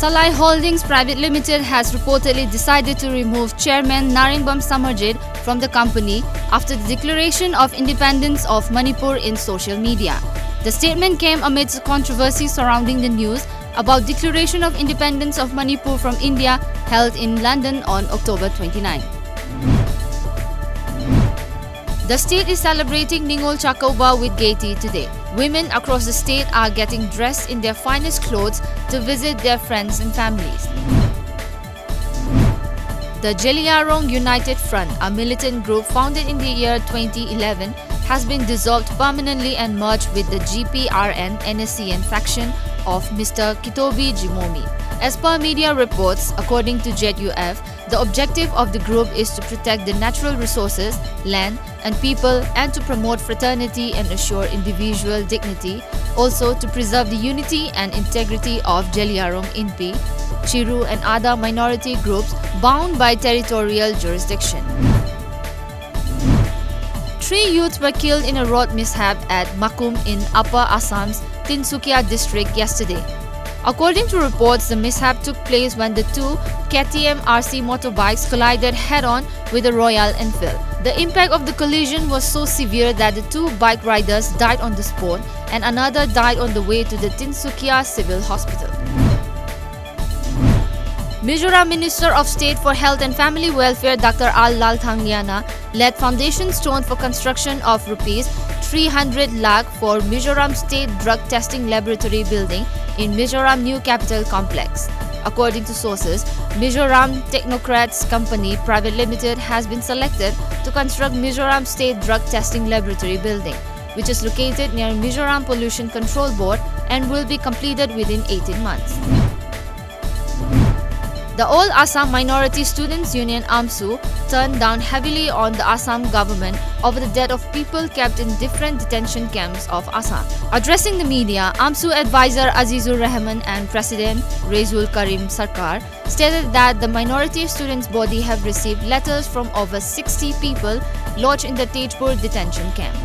Salai Holdings Private Limited has reportedly decided to remove Chairman Naringbam Samarjit from the company after the declaration of independence of Manipur in social media. The statement came amidst controversy surrounding the news about declaration of independence of Manipur from India held in London on October 29. The state is celebrating Ningol Chakauba with gaiety today. Women across the state are getting dressed in their finest clothes to visit their friends and families. The Jeliyarong United Front, a militant group founded in the year 2011, has been dissolved permanently and merged with the GPRN-NSCN faction of Mr. Kitobi Jimomi. As per media reports, according to JUF, the objective of the group is to protect the natural resources, land, and people, and to promote fraternity and assure individual dignity, also to preserve the unity and integrity of Jeliyarong Inpi, Chiru, and other minority groups bound by territorial jurisdiction. 3 youths were killed in a road mishap at Makum in Upper Assam's Tinsukia district yesterday. According to reports, the mishap took place when the 2 KTM RC motorbikes collided head-on with a Royal Enfield. The impact of the collision was so severe that the 2 bike riders died on the spot and another died on the way to the Tinsukia Civil Hospital. Mizoram Minister of State for Health and Family Welfare Dr. Al Lalthangliana led foundation stone for construction of Rs 300 lakh for Mizoram State Drug Testing Laboratory building in Mizoram New Capital Complex. According to sources, Mizoram Technocrats Company Private Limited has been selected to construct Mizoram State Drug Testing Laboratory building, which is located near Mizoram Pollution Control Board and will be completed within 18 months. The All Assam Minority Students Union AMSU turned down heavily on the Assam government over the death of people kept in different detention camps of Assam. Addressing the media, AMSU advisor Azizur Rahman and President Rezul Karim Sarkar stated that the minority students' body have received letters from over 60 people lodged in the Tejpur detention camp.